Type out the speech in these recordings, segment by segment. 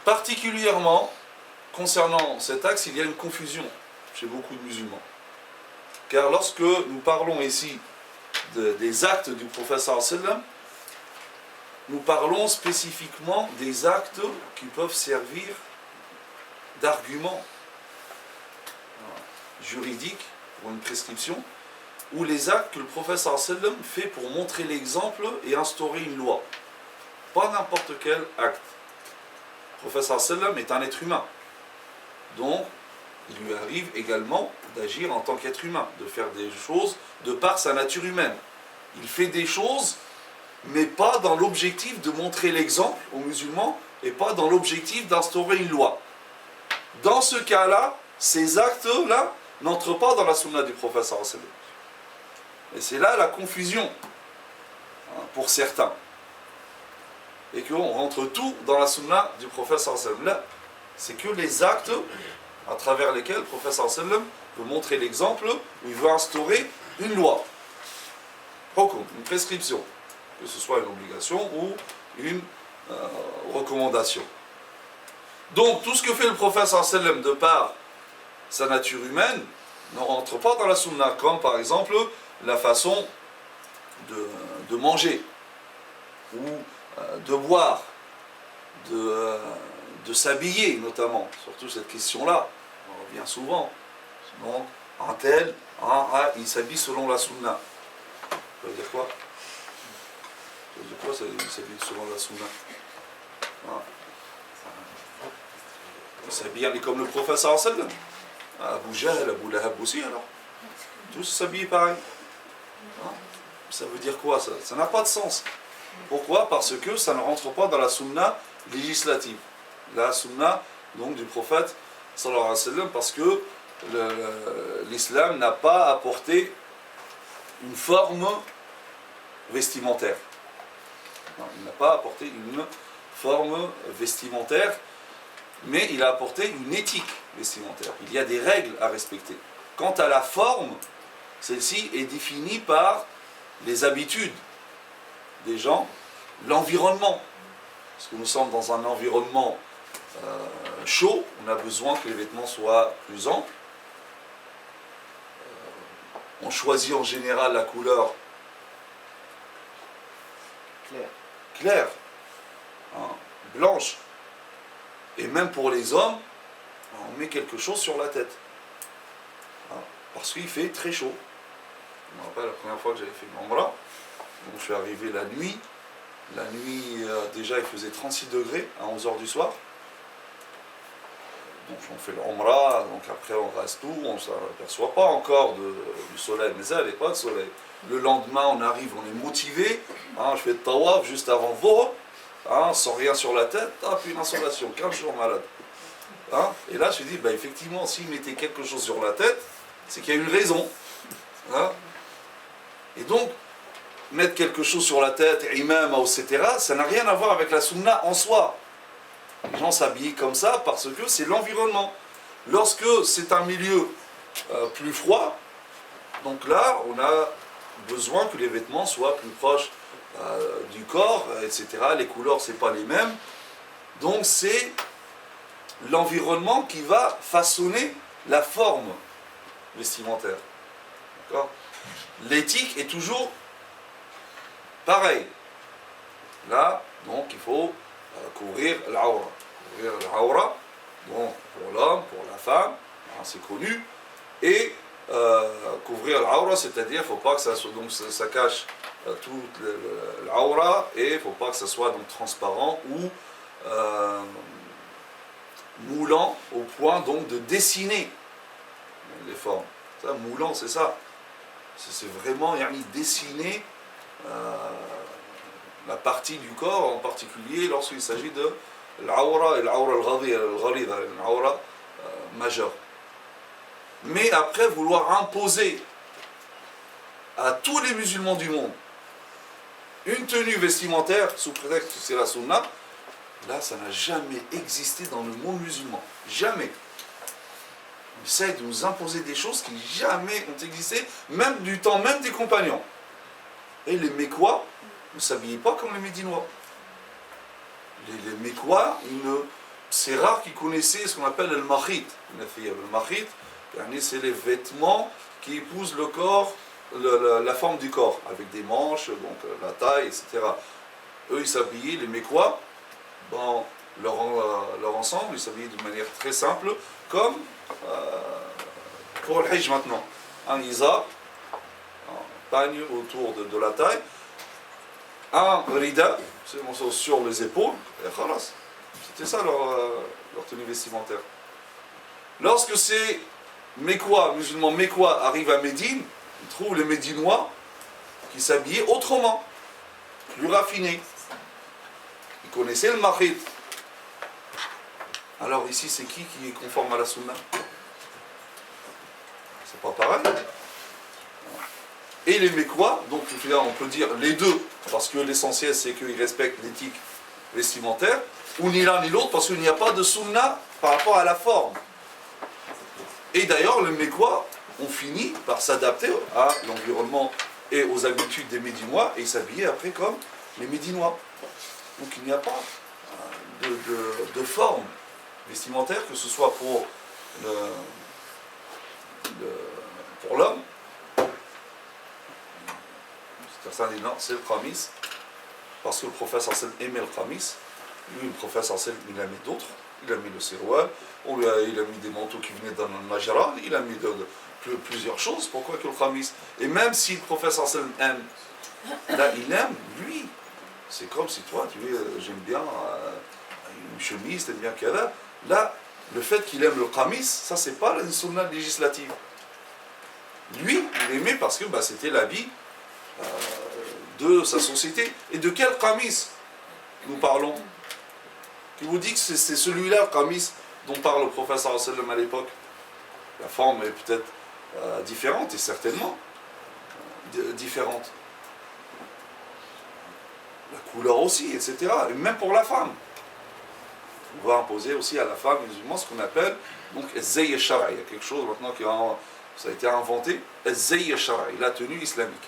Particulièrement, concernant cet axe, il y a une confusion chez beaucoup de musulmans. Car lorsque nous parlons ici des actes du prophète sallallahu alayhi wa sallam, nous parlons spécifiquement des actes qui peuvent servir d'argument juridique pour une prescription, ou les actes que le prophète sallallahu alayhi wa sallam fait pour montrer l'exemple et instaurer une loi. Pas n'importe quel acte. Le prophète sallallahu alayhi wa sallam est un être humain. Donc, il lui arrive également d'agir en tant qu'être humain, de faire des choses de par sa nature humaine. Il fait des choses, mais pas dans l'objectif de montrer l'exemple aux musulmans et pas dans l'objectif d'instaurer une loi. Dans ce cas-là, ces actes-là n'entrent pas dans la sunna du prophète sallallahu alayhi wa sallam. Et c'est là la confusion pour certains. Et qu'on rentre tout dans la sunna du prophète sallallahu alayhi wa sallam. Là, c'est que les actes à travers lesquels le prophète sallallahu alayhi wa sallam veut montrer l'exemple, où il veut instaurer une loi, une prescription, que ce soit une obligation ou une recommandation. Donc tout ce que fait le prophète sallallahu alayhi wa sallam de par sa nature humaine ne rentre pas dans la sunna, comme par exemple la façon de manger, ou de boire, de s'habiller notamment, surtout cette question-là, on revient souvent. Donc, un tel, il s'habille selon la sunna. Ça veut dire quoi? Ça veut dire quoi, il s'habille selon la sunna? Il s'habille comme le prophète sallallahu alayhi wa sallam. Abu Jahl, Abu Lahab aussi alors. Tous s'habillent pareil. Ça veut dire quoi ça? Ça n'a pas de sens. Pourquoi? Parce que ça ne rentre pas dans la sunna législative. La sunna donc du prophète sallallahu alayhi wa sallam, parce que l'islam n'a pas apporté une forme vestimentaire. Non, il n'a pas apporté une forme vestimentaire, mais il a apporté une éthique vestimentaire. Il y a des règles à respecter. Quant à la forme, celle-ci est définie par les habitudes des gens, l'environnement. Parce que nous sommes dans un environnement chaud, on a besoin que les vêtements soient plus amples. On choisit en général la couleur claire, blanche. Et même pour les hommes, on met quelque chose sur la tête. Parce qu'il fait très chaud. Je me rappelle la première fois que j'avais fait une omra, donc je suis arrivé la nuit. La nuit, déjà, il faisait 36 degrés à 11h du soir. Donc on fait l'omra, donc après on reste tout, on ne s'aperçoit pas encore du soleil, mais ça, il n'y avait pas de soleil. Le lendemain, on arrive, on est motivé, je fais le tawaf juste avant Dhuhr, sans rien sur la tête, puis une insolation, 15 jours malade. Et là, je me dis, effectivement, s'il mettait quelque chose sur la tête, c'est qu'il y a une raison. Et donc, mettre quelque chose sur la tête, imam, etc., ça n'a rien à voir avec la sunna en soi. Les gens s'habillent comme ça parce que c'est l'environnement. Lorsque c'est un milieu plus froid, donc là, on a besoin que les vêtements soient plus proches du corps, etc. Les couleurs, c'est pas les mêmes. Donc c'est l'environnement qui va façonner la forme vestimentaire. D'accord ? L'éthique est toujours pareil. Là, donc, il faut couvrir l'aura. Couvrir l'aura, donc, pour l'homme, pour la femme, c'est connu. Et couvrir l'aura, c'est-à-dire, il ne faut pas que ça cache toute l'aura, et il ne faut pas que ça soit donc transparent ou moulant au point donc de dessiner les formes. Ça, moulant, c'est ça. C'est vraiment dessiner la partie du corps, en particulier lorsqu'il s'agit de l'aura et l'aura al-ghalidha, l'aura majeure. Mais après, vouloir imposer à tous les musulmans du monde une tenue vestimentaire sous prétexte que c'est la sunna, là, ça n'a jamais existé dans le monde musulman. Jamais. On essaie de nous imposer des choses qui jamais ont existé, même du temps même des compagnons. Et les Mécois ne s'habillaient pas comme les Médinois. Les Mécois, ils c'est rare qu'ils connaissaient ce qu'on appelle le mahit. Le mahit, c'est les vêtements qui épousent le corps, la forme du corps, avec des manches, donc la taille, etc. Eux, ils s'habillaient, les Mécois, dans leur ensemble, ils s'habillaient de manière très simple, comme pour le Hajj maintenant. Un izar, un pagne autour de la taille, un rida, c'est sur les épaules, et khalas. C'était ça leur tenue vestimentaire. Lorsque ces Mécois, musulmans Mécois arrivent à Médine, ils trouvent les Médinois qui s'habillaient autrement, plus raffinés. Ils connaissaient le mahit. Alors ici, c'est qui est conforme à la sunna? C'est pas pareil. Et les Mécois, donc on peut dire les deux, parce que l'essentiel c'est qu'ils respectent l'éthique vestimentaire, ou ni l'un ni l'autre, parce qu'il n'y a pas de sunna par rapport à la forme. Et d'ailleurs, les Mécois ont fini par s'adapter à l'environnement et aux habitudes des Médinois, et s'habiller après comme les Médinois. Donc il n'y a pas de forme vestimentaire, que ce soit pour l'homme. Certains disent non, c'est le khamis, parce que le prophète aimait le khamis. Lui, le prophète il a mis d'autres. Il a mis le sirwal, il a mis des manteaux qui venaient dans le Najara, il a mis plusieurs choses. Pourquoi que le khamis? Et même si le prophète aime, là il aime, lui, c'est comme si toi, tu es, j'aime bien une chemise, t'aimes bien qu'elle a. Là, le fait qu'il aime le khamis, ça c'est pas une sunna législative. Lui, il aimait parce que c'était l'habit de sa société. Et de quel khamis nous parlons? Qui vous dit que c'est celui-là, le khamis, dont parle le prophète à l'époque? La forme est peut-être différente, et certainement différente. La couleur aussi, etc. Et même pour la femme. On va imposer aussi à la femme musulmane ce qu'on appelle donc zay shara'i. Il y a quelque chose maintenant ça a été inventé, zay shara'i, la tenue islamique.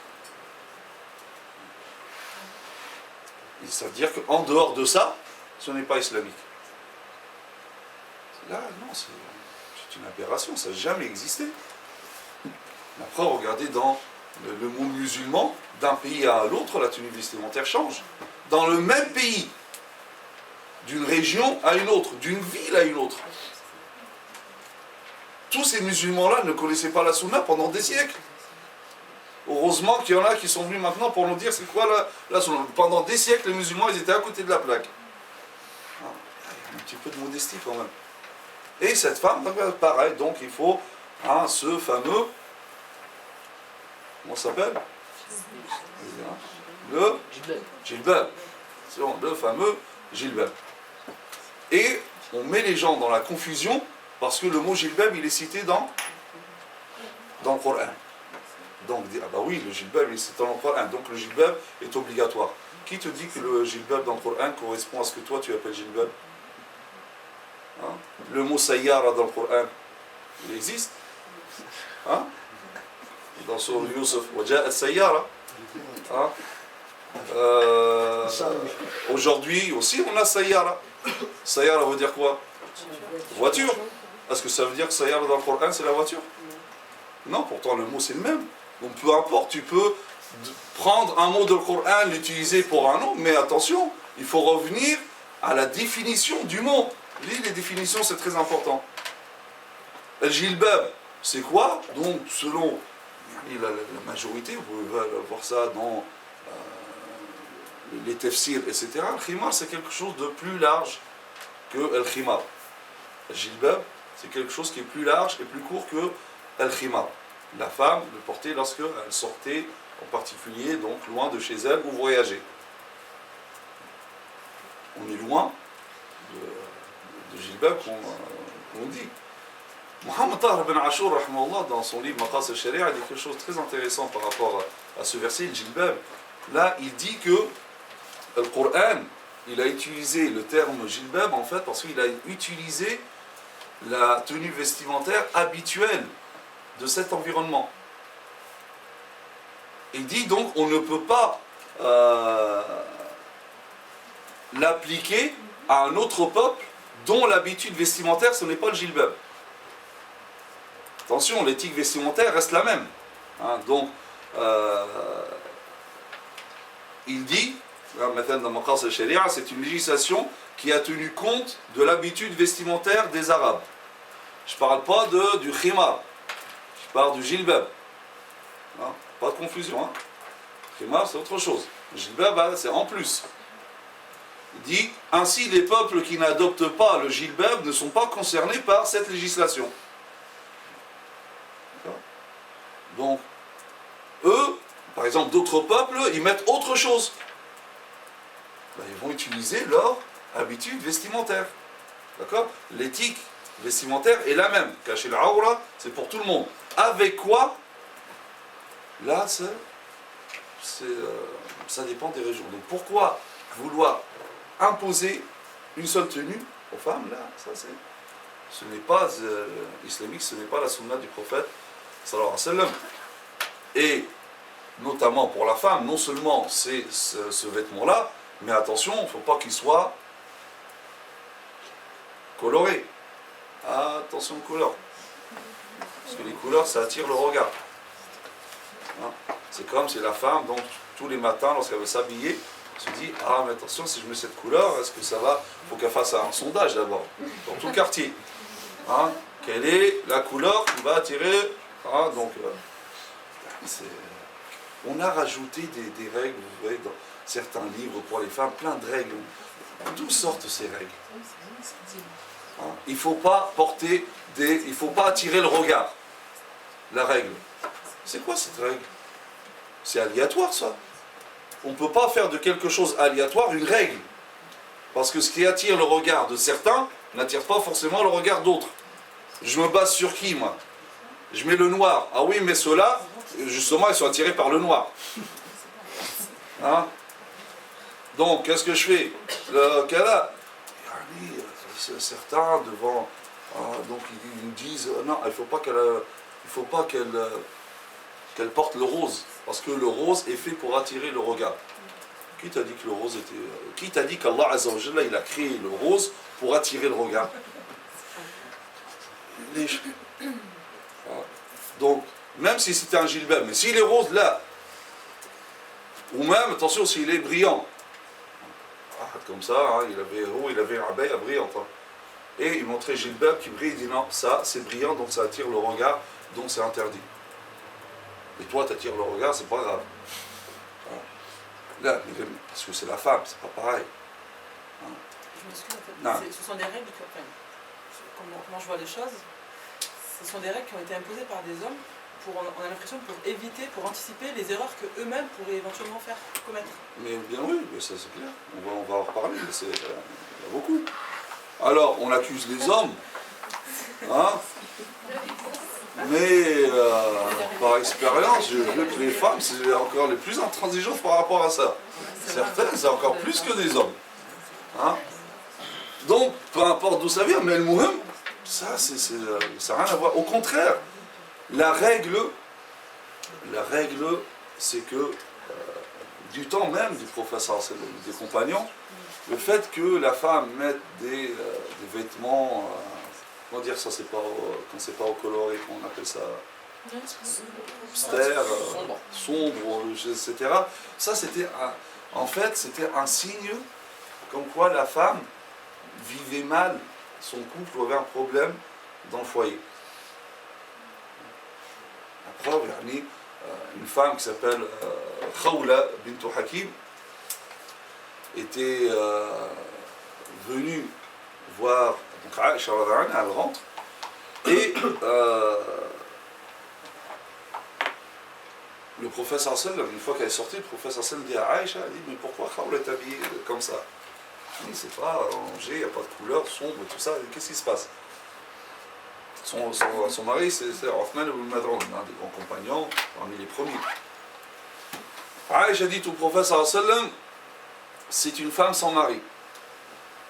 Et ça veut dire qu'en dehors de ça, ce n'est pas islamique. Là, non, c'est une aberration, ça n'a jamais existé. Après, regardez dans le monde musulman, d'un pays à l'autre, la tenue vestimentaire change. Dans le même pays, d'une région à une autre, d'une ville à une autre. Tous ces musulmans-là ne connaissaient pas la sunna pendant des siècles. Heureusement qu'il y en a qui sont venus maintenant pour nous dire c'est quoi la sunna. Pendant des siècles, les musulmans, ils étaient à côté de la plaque. Un petit peu de modestie quand même. Et cette femme, pareil, donc il faut ce fameux, comment ça s'appelle? Le jilbab. C'est bon, le fameux jilbab. Et on met les gens dans la confusion parce que le mot jilbab, il est cité dans le Coran. Donc, oui, le jilbab, il est cité dans le Coran, donc le jilbab est obligatoire. Qui te dit que le jilbab dans le Coran correspond à ce que toi tu appelles jilbab? Le mot sayyara dans le Coran, il existe. Dans Sourate Yusuf, waja'at sayyara. Aujourd'hui aussi, on a sayyara. Sayyara veut dire quoi? Voiture. Est-ce que ça veut dire que sayyara dans le Coran, c'est la voiture? Non, pourtant le mot c'est le même. Donc peu importe, tu peux prendre un mot de Coran, l'utiliser pour un autre, mais attention, il faut revenir à la définition du mot. Les définitions, c'est très important. El jilbab, c'est quoi? Donc, selon la majorité, vous pouvez voir ça dans les tafsirs, etc. Le khimar, c'est quelque chose de plus large que el khimar. El jilbab, c'est quelque chose qui est plus large et plus court que el khimar. La femme le portait lorsqu'elle sortait, en particulier, donc loin de chez elle ou voyageait. On est loin de jilbab qu'on dit. Mohammed Tahir ibn Ashur, dans son livre Maqas al-Sharia, dit quelque chose de très intéressant par rapport à ce verset, le jilbab. Là, il dit que le Coran, il a utilisé le terme jilbab en fait parce qu'il a utilisé la tenue vestimentaire habituelle de cet environnement. Il dit donc on ne peut pas l'appliquer à un autre peuple dont l'habitude vestimentaire, ce n'est pas le jilbab. Attention, l'éthique vestimentaire reste la même. Hein, donc, il dit, maintenant dans Maqas al-Sharia, c'est une législation qui a tenu compte de l'habitude vestimentaire des Arabes. Je ne parle pas du khimar, je parle du jilbab. Hein, pas de confusion. Hein. Khimar, c'est autre chose. Le jilbab, c'est en plus. Il dit, ainsi les peuples qui n'adoptent pas le jilbab ne sont pas concernés par cette législation. Donc, eux, par exemple, d'autres peuples, ils mettent autre chose. Ben, ils vont utiliser leur habitude vestimentaire. D'accord? L'éthique vestimentaire est la même. Cacher l'aura, c'est pour tout le monde. Avec quoi? Là, ça dépend des régions. Donc, pourquoi vouloir imposer une seule tenue aux femmes? Là, ça c'est... Ce n'est pas islamique, ce n'est pas la sunna du prophète sallallahu alayhi wa sallam. Et notamment pour la femme, non seulement c'est ce vêtement-là, mais attention, il ne faut pas qu'il soit coloré. Attention aux couleurs. Parce que les couleurs, ça attire le regard. Hein? C'est comme si la femme, donc, tous les matins, lorsqu'elle veut s'habiller, se dit, ah mais attention, si je mets cette couleur, est-ce que ça va? Il faut qu'elle fasse un sondage d'abord, dans tout le quartier. Hein? Quelle est la couleur qui va attirer? Hein? Donc, on a rajouté des règles, vous voyez, dans certains livres pour les femmes, plein de règles. D'où sortent ces règles? Hein? Il ne faut pas porter il ne faut pas attirer le regard. La règle. C'est quoi cette règle? C'est aléatoire ça. On ne peut pas faire de quelque chose aléatoire une règle. Parce que ce qui attire le regard de certains n'attire pas forcément le regard d'autres. Je me base sur qui, moi? Je mets le noir. Ah oui, mais ceux-là, justement, ils sont attirés par le noir. Hein? Donc, qu'est-ce que je fais? Le cas là, certains devant... donc, ils me disent, non, il ne faut pas qu'elle porte le rose. Parce que le rose est fait pour attirer le regard. Qui t'a dit que le rose était... Qui t'a dit qu'Allah Azza wa Jalla, il a créé le rose pour attirer le regard? Donc, même si c'était un gilbab, mais s'il est rose là, ou même, attention, s'il est brillant, comme ça, hein, il avait un abaya brillante. Hein. Et il montrait gilbab qui brille, il dit non, ça c'est brillant, donc ça attire le regard, donc c'est interdit. Et toi, tu attires le regard, c'est pas grave. Là, parce que c'est la femme, c'est pas pareil. Hein. Je m'excuse, en fait, ce sont des règles qui, enfin, comment je vois les choses, ce sont des règles qui ont été imposées par des hommes, on a l'impression, pour éviter, pour anticiper les erreurs qu'eux-mêmes pourraient éventuellement faire, commettre. Mais bien oui, mais ça c'est clair, on va en reparler, mais il y a beaucoup. Alors, on accuse les hommes, hein, mais par expérience, je veux que les femmes, c'est encore les plus intransigeantes par rapport à ça. Certaines, c'est encore plus que des hommes. Hein. Donc, peu importe d'où ça vient, mais le mouhim, ça n'a rien à voir. Au contraire, la règle, c'est que du temps même du professeur, des compagnons, le fait que la femme mette des vêtements, comment dire ça, c'est pas quand c'est pas au coloré, qu'on appelle ça austère, sombre, etc. Ça c'était en fait c'était un signe comme quoi la femme vivait mal son couple ou avait un problème dans le foyer. La preuve, une femme qui s'appelle Khawla bint Hakim était venue voir donc Aïcha, elle rentre et le professeur sallam, une fois qu'elle est sortie, le professeur sallam dit à Aïcha, elle dit mais pourquoi Khawla est habillée comme ça? Il dit c'est pas rangé, il n'y a pas de couleur sombre, tout ça, qu'est-ce qui se passe? Son mari, c'est Othman ibn Mad'un, un des grands compagnons, parmi les premiers. Aïcha dit au professeur sallam, c'est une femme sans mari.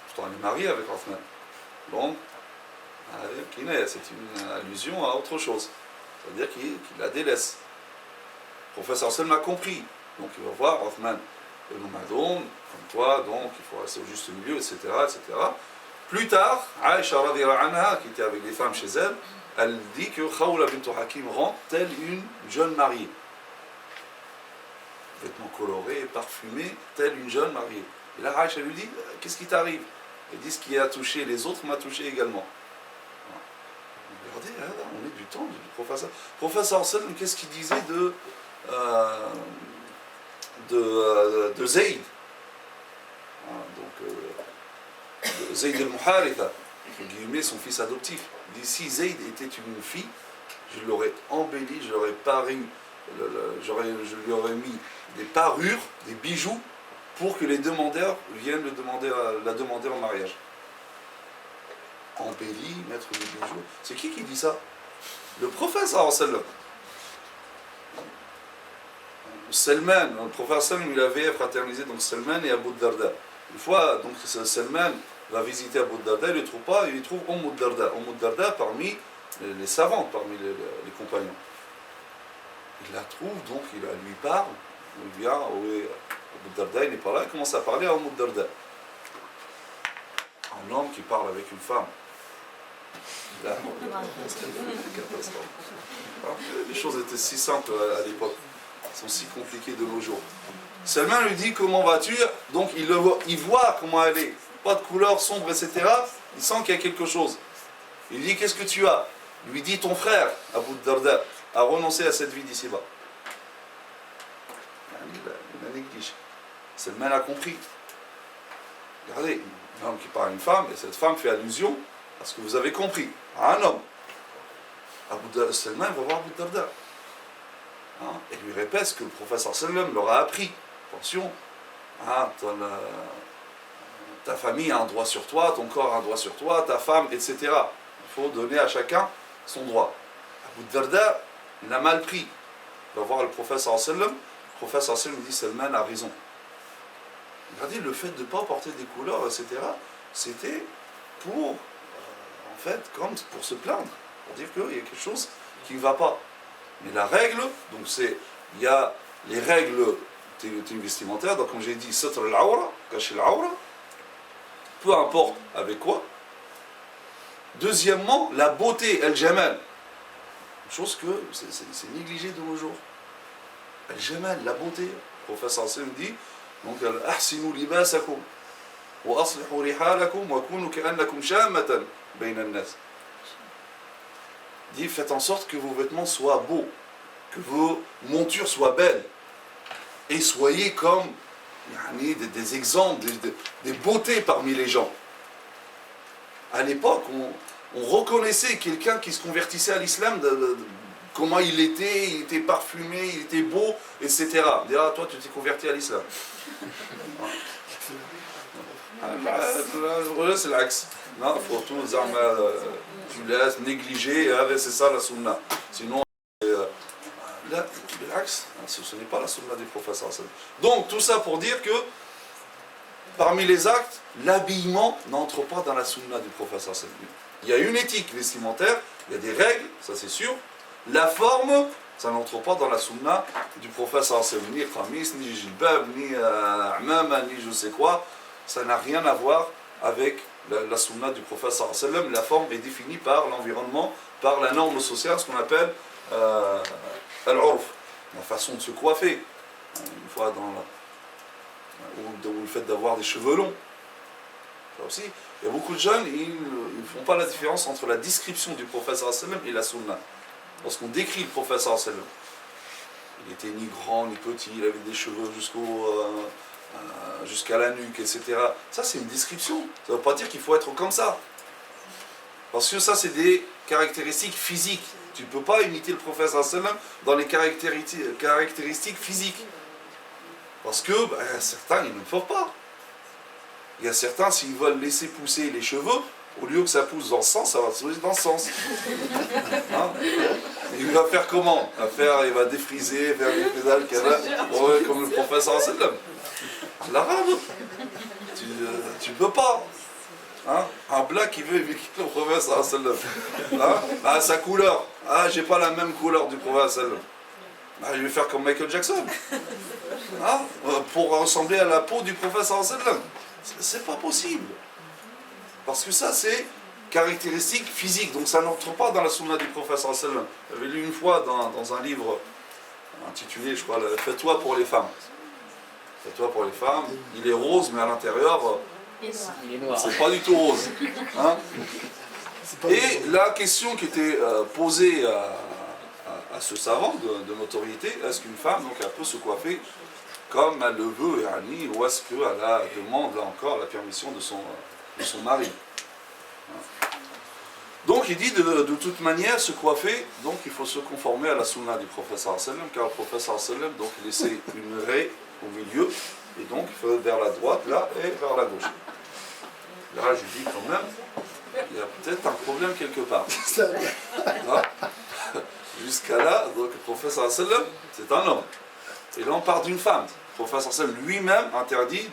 Pourtant, elle est mariée avec Othman. Donc, c'est une allusion à autre chose. C'est-à-dire qu'il la délaisse. Le professeur sallam a compris. Donc, il va voir Othman ibn Mad'un, comme toi, donc il faut rester au juste milieu, etc., etc. Plus tard, Aïcha radhiyallahu anha, qui était avec les femmes chez elle, elle dit que Khawla bint Hakim rentre telle une jeune mariée. Vêtements colorés, parfumés, telle une jeune mariée. Et là, Aïcha lui dit, qu'est-ce qui t'arrive? Elle dit, ce qui a touché les autres m'a touché également. Regardez, on est du temps du professeur. Professeur sallam, qu'est-ce qu'il disait de Zayd? De Zayd al-Muharitha, son fils adoptif. Il dit, si Zayd était une fille, je l'aurais embelli, je l'aurais paru, je lui aurais mis des parures, des bijoux, pour que les demandeurs viennent la demander en mariage. Embelli, mettre des bijoux. C'est qui dit ça? Le prophète sallam. Salman, le prophète sallam, il avait fraternisé donc Salman et Abu Darda. Une fois, donc Salman va visiter Abu Darda, il ne le trouve pas, il trouve Darda. Darda parmi les savants, parmi les compagnons. Il la trouve, donc il lui parle, il vient, oui, Abu Darda, il n'est pas là, il commence à parler à Darda. Un homme qui parle avec une femme. Là, les choses étaient si simples à l'époque, elles sont si compliquées de nos jours. Salman lui dit, comment vas-tu? Donc il voit comment elle est, pas de couleur sombre, etc. Il sent qu'il y a quelque chose. Il dit, qu'est-ce que tu as? Il lui dit, ton frère, Abu Darda, a renoncé à cette vie d'ici-bas. Il la néglige. Salman a compris. Regardez, un homme qui parle à une femme, et cette femme fait allusion à ce que vous avez compris, à un homme. Salman va voir Abu Darda. Et lui répète ce que le professeur sallam leur a appris. Attention, ta famille a un droit sur toi, ton corps a un droit sur toi, ta femme, etc. Il faut donner à chacun son droit. Abu Darda l'a mal pris. Il va voir le professeur sallam. Le professeur sallam dit, Salman a raison. Regardez, le fait de ne pas porter des couleurs, etc., c'était pour, en fait, comme pour se plaindre, pour dire qu'il y a quelque chose qui ne va pas. Mais la règle, donc il y a les règles vestimentaires, donc comme j'ai dit, satr al-awra, cacher l'aura, peu importe avec quoi. Deuxièmement, la beauté, al-jamal, chose que c'est négligé de nos jours. Al-jamal, la beauté, le professeur Hassan dit, donc ahsinu libasakum wa aslihu rihalakum wa kunu ka'annakum shammatan bayna an-nas. Dit, faites en sorte que vos vêtements soient beaux, que vos montures soient belles, et soyez comme des exemples, des beautés parmi les gens. À l'époque, on reconnaissait quelqu'un qui se convertissait à l'islam, comment il était parfumé, il était beau, etc. D'ailleurs, toi, tu t'es converti à l'islam. C'est l'axe. Non, il faut tout, tu laisses négliger, c'est ça la sunna. Sinon, là, l'axe, ce n'est pas la sunna du professeur. Donc, tout ça pour dire que, parmi les actes, l'habillement n'entre pas dans la sunna du professeur. Il y a une éthique vestimentaire, il y a des règles, ça c'est sûr. La forme, ça n'entre pas dans la sunna du professeur. Ni khamis, ni jilbab, ni amama, ni je sais quoi. Ça n'a rien à voir avec la sunna du professeur. La forme est définie par l'environnement, par la norme sociale, ce qu'on appelle al-urf, la façon de se coiffer. Une fois ou le fait d'avoir des cheveux longs. Ça aussi, il y a beaucoup de jeunes, ils ne font pas la différence entre la description du professeur et la sunna. Lorsqu'on décrit le professeur, il était ni grand ni petit, il avait des cheveux jusqu'à la nuque, etc. Ça, c'est une description. Ça ne veut pas dire qu'il faut être comme ça. Parce que ça, c'est des caractéristiques physiques. Tu ne peux pas imiter le professeur dans les caractéristiques physiques. Parce que certains, ils ne le font pas. Il y a certains, s'ils veulent laisser pousser les cheveux, au lieu que ça pousse dans ce sens, ça va se pousser dans ce sens. Hein? Il va faire comment? Il va défriser, faire des pédales, comme le professeur sallam. L'arabe, tu ne peux pas. Hein? Un black qui veut imiter le professeur sallam. Hein? Sa couleur. J'ai pas la même couleur du professeur sallam. Je vais faire comme Michael Jackson. Hein? Pour ressembler à la peau du professeur sallam. C'est pas possible. Parce que ça, c'est caractéristique physique, donc ça n'entre pas dans la sunna du prophète sallallahu alayhi wa sallam. J'avais lu une fois dans un livre intitulé, je crois, Fais-toi pour les femmes. Fais-toi pour les femmes, il est rose, mais à l'intérieur, Il est noir. c'est pas du tout rose. Hein. Et la question qui était posée à ce savant de notoriété, est-ce qu'une femme donc, elle peut se coiffer comme elle le veut, ou est-ce qu'elle demande là encore la permission de son mari? Donc il dit de toute manière se coiffer, donc il faut se conformer à la sunna du prophète sallallahu alayhi wa sallam, car le prophète sallallahu alayhi wa sallam donc laissait une raie au milieu, et donc il faut vers la droite là et vers la gauche. Là je dis quand même, il y a peut-être un problème quelque part. Hein? Jusqu'à là, donc le prophète sallallahu alayhi wa sallam, c'est un homme. Et là on part d'une femme. Le prophète sallallahu alayhi wa sallam lui-même interdit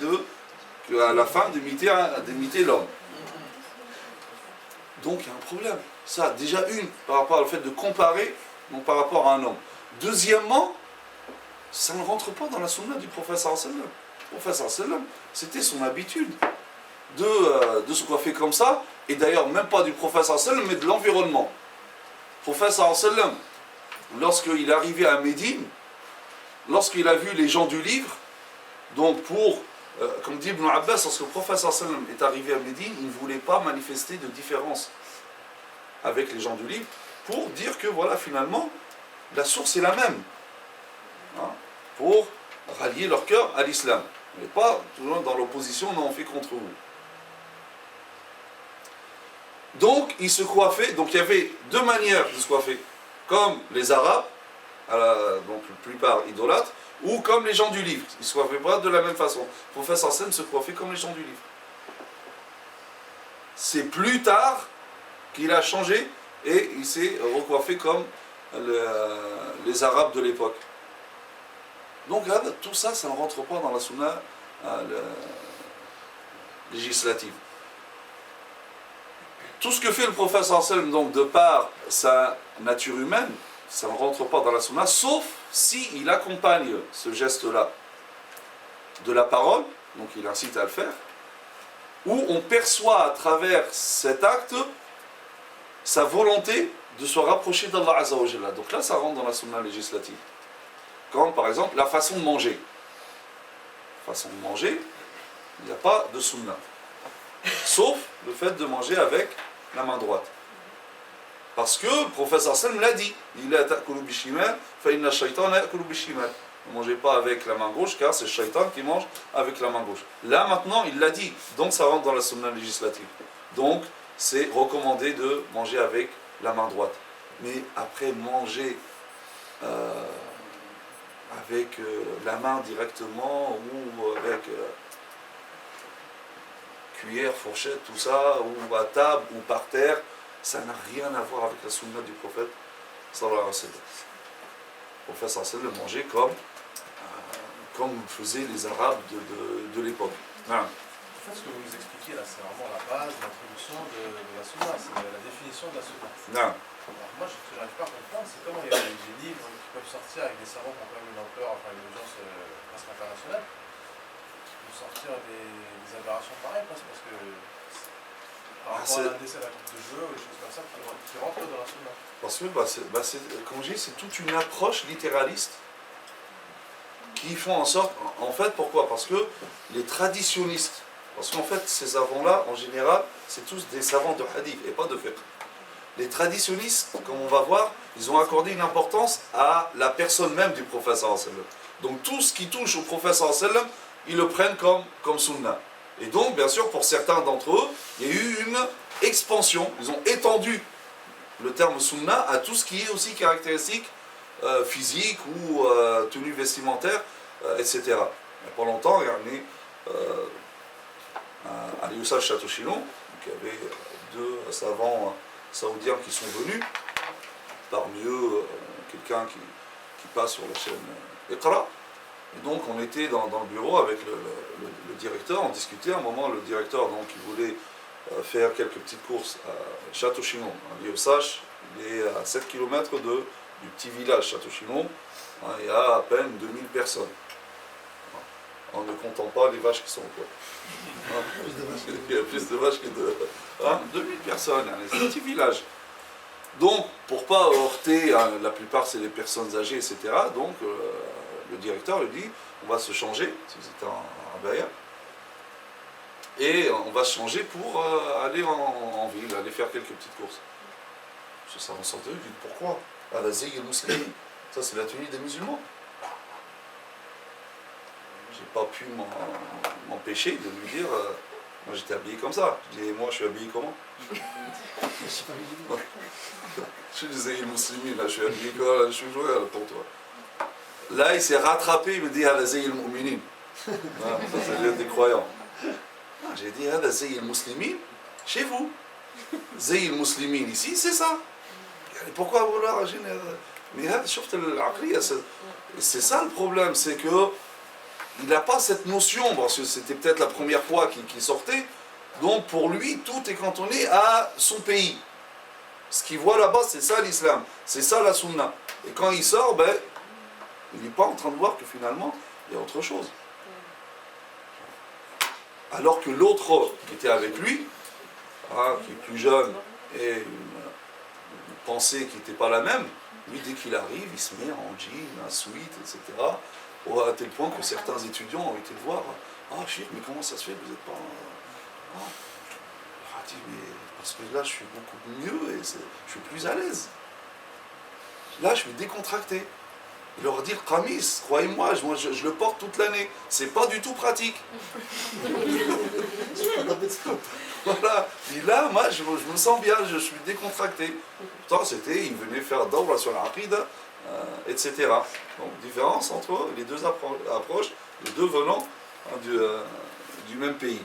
à la femme d'imiter l'homme. Donc il y a un problème. Ça, déjà par rapport au fait de comparer, donc par rapport à un homme. Deuxièmement, ça ne rentre pas dans la sunna du prophète sallallahu alayhi wa sallam. Le prophète sallallahu alayhi wa sallam, c'était son habitude de se coiffer comme ça, et d'ailleurs même pas du prophète sallallahu alayhi wa sallam, mais de l'environnement. Le prophète sallallahu alayhi wa sallam, lorsqu'il est arrivé à Médine, lorsqu'il a vu les gens du livre, donc comme dit Ibn Abbas, lorsque le prophète sallallahu alayhi wa sallam est arrivé à Médine, il ne voulait pas manifester de différence avec les gens du livre, pour dire que voilà, finalement, la source est la même. Hein, pour rallier leur cœur à l'islam. Mais pas toujours dans l'opposition, non, on fait contre vous. Donc, il se coiffait, donc il y avait deux manières de se coiffer. Comme les Arabes, donc la plupart idolâtres, ou comme les gens du livre. Ils ne se coiffaient pas de la même façon. Le prophète sallallahu alayhi wa sallam se coiffait comme les gens du livre. C'est plus tard qu'il a changé et il s'est recoiffé comme les Arabes de l'époque. Donc tout ça, ça ne rentre pas dans la sunna législative. Tout ce que fait le prophète sallallahu alayhi wa sallam, donc de par sa nature humaine, ça ne rentre pas dans la sunna, sauf s'il accompagne ce geste-là de la parole, donc il incite à le faire, où on perçoit à travers cet acte sa volonté de se rapprocher d'Allah Azza wa Jalla. Donc là, ça rentre dans la sunna législative. Comme par exemple la façon de manger. La façon de manger, il n'y a pas de sunna. Sauf le fait de manger avec la main droite. Parce que le prophète sallallahu alayhi wa sallam l'a dit. Il a ta'kulu bishimal, fa inna shaytana ya'kulu bishimal. Ne mangez pas avec la main gauche, car c'est le shaitan qui mange avec la main gauche. Là maintenant, il l'a dit. Donc ça rentre dans la sunna législative. Donc c'est recommandé de manger avec la main droite. Mais après manger avec la main directement ou avec cuillère, fourchette, tout ça, ou à table ou par terre, ça n'a rien à voir avec la sunna du prophète sallallahu alayhi wa sallam. Le prophète sallallahu alayhi wa sallam mangeait comme faisaient les Arabes de l'époque. Voilà. En fait, ce que vous nous expliquez là, c'est vraiment la base, l'introduction de la sunna, c'est la définition de la sunna. Non. Alors moi, ce que je n'arrive pas à comprendre, c'est comment il y a des livres qui peuvent sortir avec des savants qui ont quand même une ampleur, enfin une audience presque internationale, qui peuvent sortir des aberrations pareilles, parce que par rapport à un décès d'un groupe de jeu ou des choses comme ça qui rentrent dans la sunna. Parce que, comme je dis, c'est toute une approche littéraliste qui font en sorte, en fait, pourquoi? Parce que les traditionnistes, parce qu'en fait, ces savants-là, en général, c'est tous des savants de hadith et pas de fiqh. Les traditionnistes, comme on va voir, ils ont accordé une importance à la personne même du prophète sallallahu alayhi wa sallam. Donc tout ce qui touche au prophète sallallahu alayhi wa sallam, ils le prennent comme sunna. Et donc, bien sûr, pour certains d'entre eux, il y a eu une expansion. Ils ont étendu le terme sunna à tout ce qui est aussi caractéristique physique ou tenue vestimentaire, etc. Il n'y a pas longtemps, regardez, à Youssef Chatochino, il y avait deux savants saoudiens qui sont venus, parmi eux quelqu'un qui passe sur la chaîne Iqra. Et donc on était dans le bureau avec le directeur, on discutait. À un moment, le directeur donc, il voulait faire quelques petites courses à Château-Chinon. Youssef, il est à 7 km du petit village Château-Chinon. Il y a à peine 2000 personnes. En ne comptant pas les vaches qui sont au coin. Il y a plus de vaches que de... 2000 personnes, c'est un petit village. Donc, pour pas heurter, la plupart c'est les personnes âgées, etc. Donc, le directeur lui dit, on va se changer, c'était un bailleur, et on va se changer pour aller en ville, aller faire quelques petites courses. Ça en sortait, il dit, pourquoi? À la zig et le musulman, ça c'est la tenue des musulmans. J'ai pas pu m'empêcher de lui dire, moi j'étais habillé comme ça. Je dis, moi je suis habillé comment? Je disais, il musulman, là je suis habillé comme là, je suis joué pour toi. Là il s'est rattrapé, il me dit, Hada zay al-mu'minin. Ça c'est des croyants. J'ai dit, Hada zay al-muslimin, chez vous. Zay al-muslimin ici, c'est ça. Pourquoi vouloir agir? Mais c'est ça le problème, c'est que il n'a pas cette notion, parce que c'était peut-être la première fois qu'il sortait, donc pour lui, tout est cantonné à son pays. Ce qu'il voit là-bas, c'est ça l'islam, c'est ça la sunna. Et quand il sort, ben, il n'est pas en train de voir que finalement, il y a autre chose. Alors que l'autre qui était avec lui, qui est plus jeune, et une pensée qui n'était pas la même, lui, dès qu'il arrive, il se met en jean, en sweat, etc. À tel point que certains étudiants ont été le voir. Ah, Chir, mais comment ça se fait que vous n'êtes pas... Il dit, mais parce que là, je suis beaucoup mieux et je suis plus à l'aise. Là, je suis décontracté. Il leur dit, le qamis, croyez-moi, je le porte toute l'année. C'est pas du tout pratique. Voilà. Et là, moi, je me sens bien, je suis décontracté. Pourtant, il venait faire dawra sur la aqida, etc. Donc, différence entre les deux approches, les deux venant du même pays.